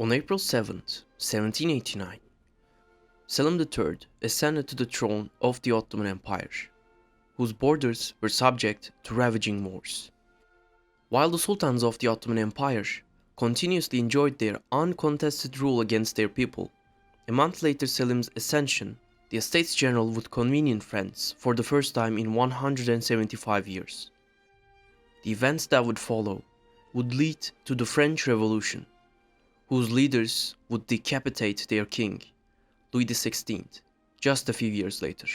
On April 7th, 1789, Selim III ascended to the throne of the Ottoman Empire, whose borders were subject to ravaging Moors. While the sultans of the Ottoman Empire continuously enjoyed their uncontested rule against their people, a month later Selim's ascension, the Estates General would convene in France for the first time in 175 years. The events that would follow would lead to the French Revolution, whose leaders would decapitate their king, Louis XVI, just a few years later.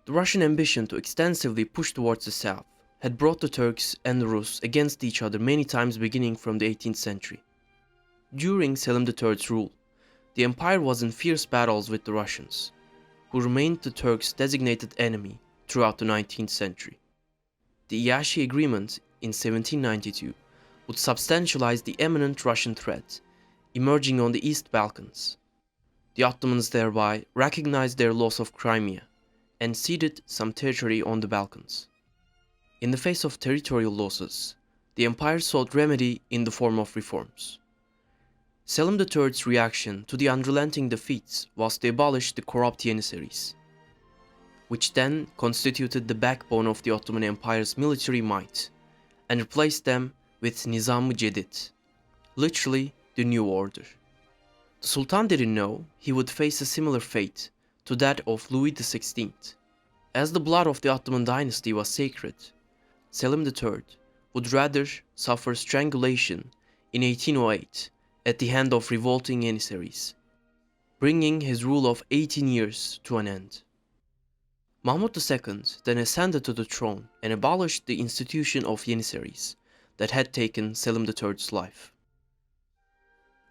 The Russian ambition to extensively push towards the south had brought the Turks and the Rus against each other many times beginning from the 18th century. During Selim III's rule, the empire was in fierce battles with the Russians, who remained the Turks' designated enemy throughout the 19th century. The Iaşi Agreement in 1792 would substantialize the imminent Russian threat emerging on the East Balkans. The Ottomans thereby recognized their loss of Crimea and ceded some territory on the Balkans. In the face of territorial losses, the empire sought remedy in the form of reforms. Selim III's reaction to the unrelenting defeats was to abolish the corrupt Janissaries, which then constituted the backbone of the Ottoman Empire's military might, and replaced them with Nizam-ı Cedid, literally the new order. The Sultan didn't know he would face a similar fate to that of Louis XVI. As the blood of the Ottoman dynasty was sacred, Selim III would rather suffer strangulation in 1808 at the hand of revolting Janissaries, bringing his rule of 18 years to an end. Mahmud II then ascended to the throne and abolished the institution of Janissaries that had taken Selim III's life.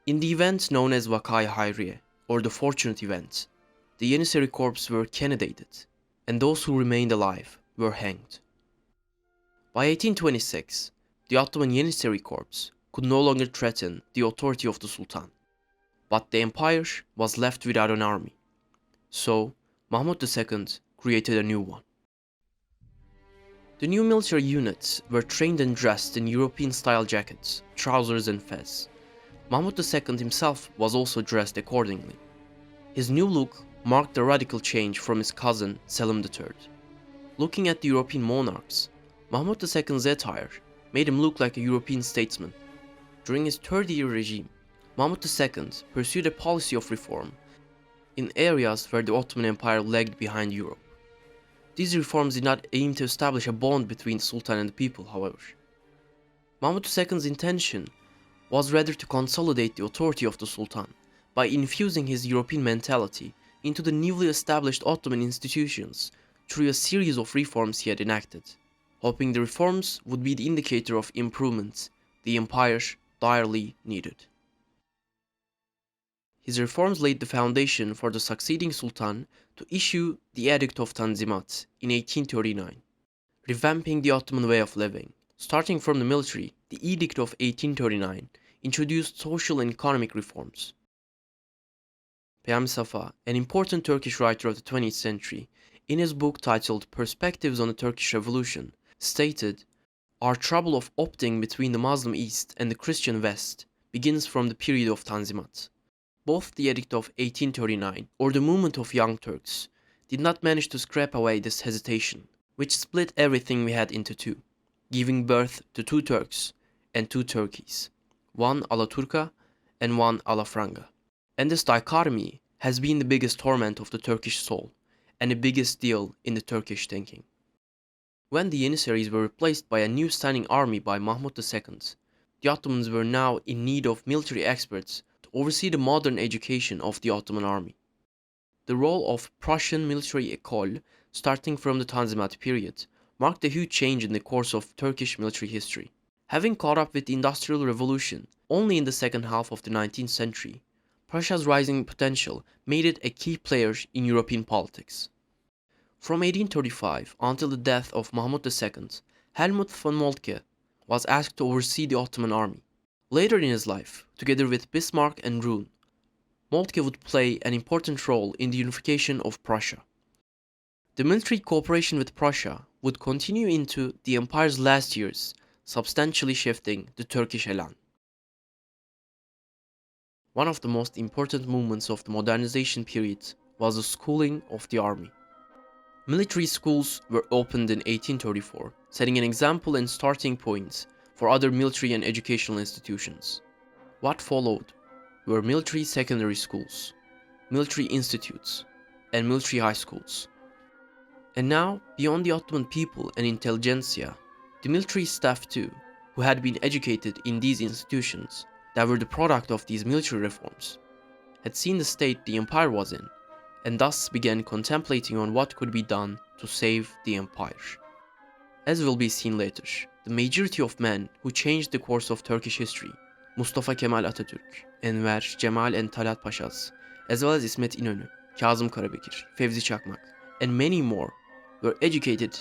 In the event known as Vakâ-i Hayriye, or the Fortunate Event, the Janissary corps were cannonaded, and those who remained alive were hanged. By 1826, the Ottoman Janissary corps could no longer threaten the authority of the Sultan, but the empire was left without an army, so Mahmud II created a new one. The new military units were trained and dressed in European-style jackets, trousers and fez. Mahmud II himself was also dressed accordingly. His new look marked a radical change from his cousin Selim III. Looking at the European monarchs, Mahmud II's attire made him look like a European statesman. During his 30-year regime, Mahmud II pursued a policy of reform in areas where the Ottoman Empire lagged behind Europe. These reforms did not aim to establish a bond between the Sultan and the people, however. Mahmud II's intention was rather to consolidate the authority of the Sultan by infusing his European mentality into the newly established Ottoman institutions through a series of reforms he had enacted, hoping the reforms would be the indicator of improvements the empire direly needed. His reforms laid the foundation for the succeeding Sultan to issue the Edict of Tanzimat in 1839, revamping the Ottoman way of living. Starting from the military, the Edict of 1839 introduced social and economic reforms. Peyami Safa, an important Turkish writer of the 20th century, in his book titled Perspectives on the Turkish Revolution, stated, "Our trouble of opting between the Muslim East and the Christian West begins from the period of Tanzimat." Both the Edict of 1839 or the movement of Young Turks did not manage to scrape away this hesitation, which split everything we had into two, giving birth to two Turks and two Turkeys, one a la Turca and one a la Franga. And this dichotomy has been the biggest torment of the Turkish soul and the biggest deal in the Turkish thinking. When the Janissaries were replaced by a new standing army by Mahmud II, the Ottomans were now in need of military experts to oversee the modern education of the Ottoman army. The role of Prussian military école, starting from the Tanzimat period, marked a huge change in the course of Turkish military history. Having caught up with the Industrial Revolution only in the second half of the 19th century, Prussia's rising potential made it a key player in European politics. From 1835 until the death of Mahmud II, Helmut von Moltke was asked to oversee the Ottoman army. Later in his life, together with Bismarck and Roon, Moltke would play an important role in the unification of Prussia. The military cooperation with Prussia would continue into the empire's last years, substantially shifting the Turkish elan. One of the most important movements of the modernization period was the schooling of the army. Military schools were opened in 1834, setting an example and starting point for other military and educational institutions. What followed were military secondary schools, military institutes, and military high schools. And now, beyond the Ottoman people and intelligentsia, the military staff too, who had been educated in these institutions that were the product of these military reforms, had seen the state the empire was in, and thus began contemplating on what could be done to save the empire. As will be seen later, the majority of men who changed the course of Turkish history, Mustafa Kemal Atatürk, Enver, Cemal and Talat Paşas, as well as İsmet İnönü, Kazım Karabekir, Fevzi Çakmak, and many more, were educated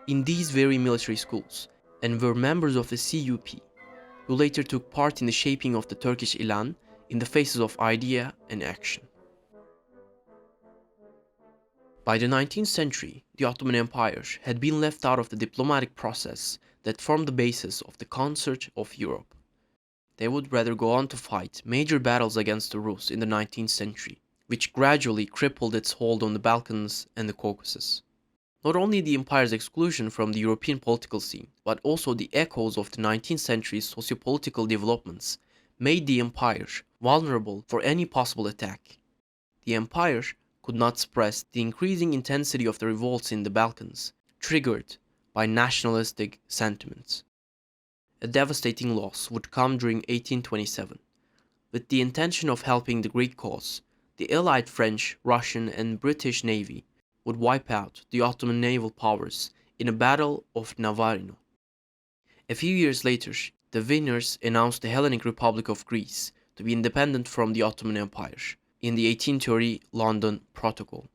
in these very military schools and were members of the CUP, who later took part in the shaping of the Turkish Ilan in the faces of idea and action. By the 19th century, the Ottoman Empire had been left out of the diplomatic process that formed the basis of the concert of Europe. They would rather go on to fight major battles against the Rus in the 19th century, which gradually crippled its hold on the Balkans and the Caucasus. Not only the empire's exclusion from the European political scene, but also the echoes of the 19th century's sociopolitical developments made the empire vulnerable for any possible attack. The empire could not suppress the increasing intensity of the revolts in the Balkans, triggered by nationalistic sentiments. A devastating loss would come during 1827. With the intention of helping the Greek cause, the allied French, Russian, and British navy would wipe out the Ottoman naval powers in a battle of Navarino. A few years later, the winners announced the Hellenic Republic of Greece to be independent from the Ottoman Empire in the 1830 London Protocol.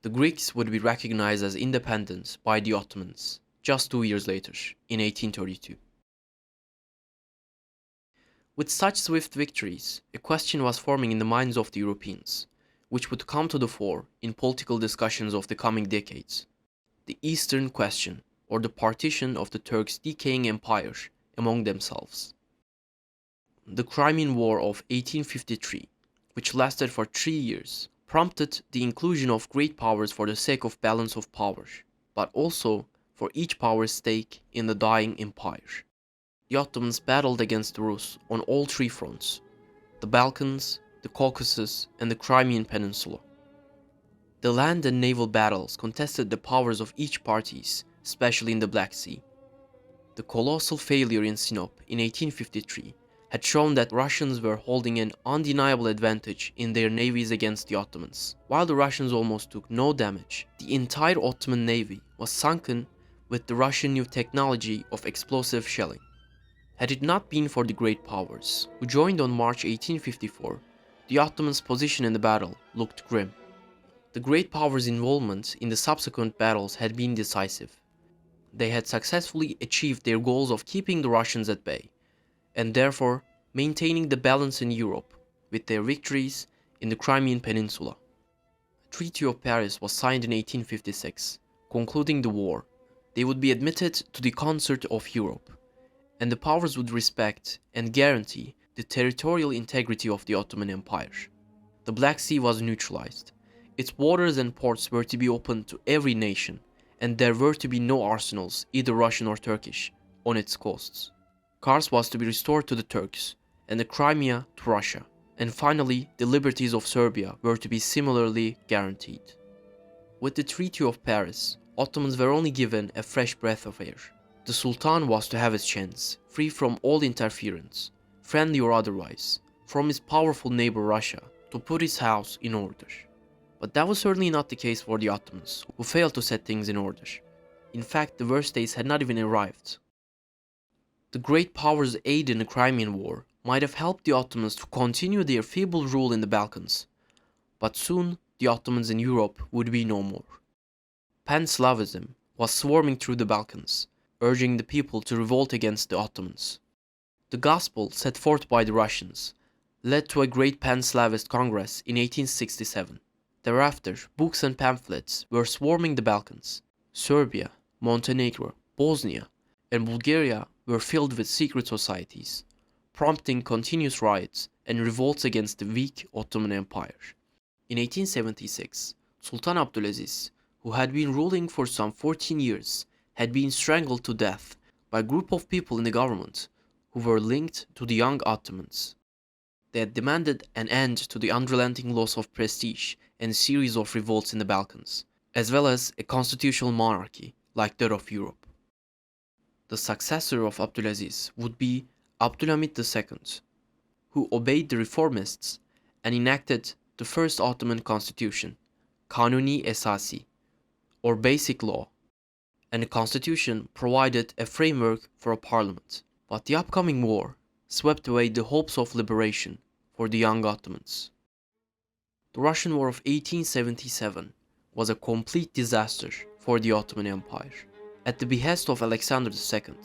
The Greeks would be recognized as independent by the Ottomans just 2 years later, in 1832. With such swift victories, a question was forming in the minds of the Europeans, which would come to the fore in political discussions of the coming decades: the Eastern Question, or the partition of the Turks' decaying empire among themselves. The Crimean War of 1853, which lasted for 3 years, prompted the inclusion of great powers for the sake of balance of power, but also for each power's stake in the dying empire. The Ottomans battled against the Rus on all three fronts: the Balkans, the Caucasus, and the Crimean Peninsula. The land and naval battles contested the powers of each parties, especially in the Black Sea. The colossal failure in Sinop in 1853 had shown that Russians were holding an undeniable advantage in their navies against the Ottomans. While the Russians almost took no damage, the entire Ottoman navy was sunken with the Russian new technology of explosive shelling. Had it not been for the great powers, who joined on March 1854, the Ottomans' position in the battle looked grim. The great powers' involvement in the subsequent battles had been decisive. They had successfully achieved their goals of keeping the Russians at bay, and therefore maintaining the balance in Europe with their victories in the Crimean Peninsula. The Treaty of Paris was signed in 1856, concluding the war. They would be admitted to the concert of Europe, and the powers would respect and guarantee the territorial integrity of the Ottoman Empire. The Black Sea was neutralized. Its waters and ports were to be open to every nation, and there were to be no arsenals, either Russian or Turkish, on its coasts. Kars was to be restored to the Turks, and the Crimea to Russia, and finally the liberties of Serbia were to be similarly guaranteed. With the Treaty of Paris, Ottomans were only given a fresh breath of air. The Sultan was to have his chance, free from all interference, friendly or otherwise, from his powerful neighbor Russia, to put his house in order. But that was certainly not the case for the Ottomans, who failed to set things in order. In fact, the worst days had not even arrived. The great powers' aid in the Crimean War might have helped the Ottomans to continue their feeble rule in the Balkans, but soon the Ottomans in Europe would be no more. Pan-Slavism was swarming through the Balkans, urging the people to revolt against the Ottomans. The gospel set forth by the Russians led to a great Pan-Slavist Congress in 1867. Thereafter, books and pamphlets were swarming the Balkans. Serbia, Montenegro, Bosnia, and Bulgaria were filled with secret societies. prompting continuous riots and revolts against the weak Ottoman Empire. In 1876, Sultan Abdülaziz, who had been ruling for some 14 years, had been strangled to death by a group of people in the government who were linked to the young Ottomans. They had demanded an end to the unrelenting loss of prestige and a series of revolts in the Balkans, as well as a constitutional monarchy like that of Europe. The successor of Abdülaziz would be Abdülhamit II, who obeyed the reformists and enacted the first Ottoman constitution, Kanuni Esasi, or Basic Law, and the constitution provided a framework for a parliament. But the upcoming war swept away the hopes of liberation for the young Ottomans. The Russian War of 1877 was a complete disaster for the Ottoman Empire. At the behest of Alexander II,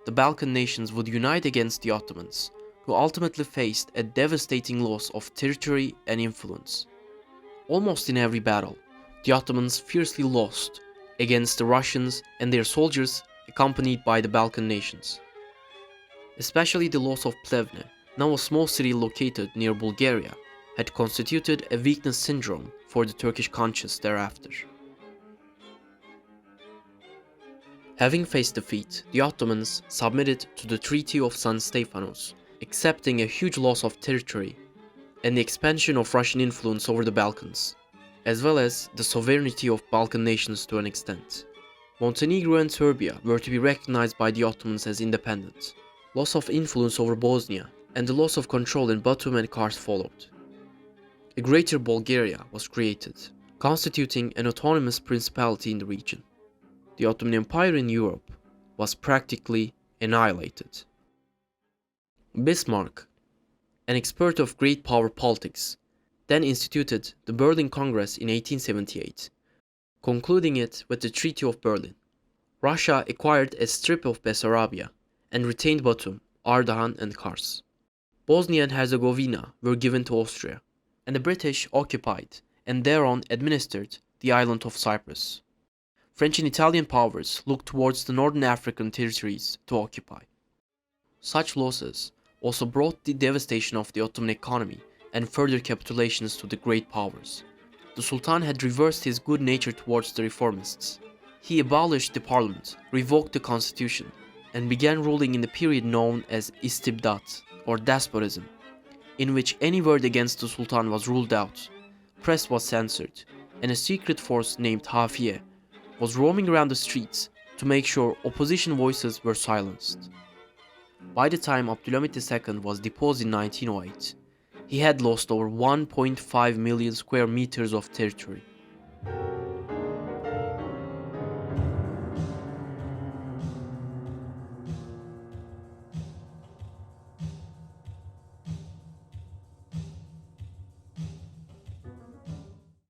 the Balkan nations would unite against the Ottomans, who ultimately faced a devastating loss of territory and influence. Almost in every battle, the Ottomans fiercely lost against the Russians and their soldiers accompanied by the Balkan nations. Especially the loss of Plevne, now a small city located near Bulgaria, had constituted a weakness syndrome for the Turkish conscience thereafter. Having faced defeat, the Ottomans submitted to the Treaty of San Stefanos, accepting a huge loss of territory and the expansion of Russian influence over the Balkans, as well as the sovereignty of Balkan nations to an extent. Montenegro and Serbia were to be recognized by the Ottomans as independent. Loss of influence over Bosnia and the loss of control in Batum and Kars followed. A Greater Bulgaria was created, constituting an autonomous principality in the region. The Ottoman Empire in Europe was practically annihilated. Bismarck, an expert of great power politics, then instituted the Berlin Congress in 1878, concluding it with the Treaty of Berlin. Russia acquired a strip of Bessarabia and retained Batum, Ardahan and Kars. Bosnia and Herzegovina were given to Austria, and the British occupied and thereon administered the island of Cyprus. French and Italian powers looked towards the northern African territories to occupy. Such losses also brought the devastation of the Ottoman economy and further capitulations to the great powers. The Sultan had reversed his good nature towards the reformists. He abolished the parliament, revoked the constitution, and began ruling in the period known as istibdat, or despotism, in which any word against the Sultan was ruled out, press was censored, and a secret force named Hafiye was roaming around the streets to make sure opposition voices were silenced. By the time Abdülhamit II was deposed in 1908, he had lost over 1.5 million square meters of territory.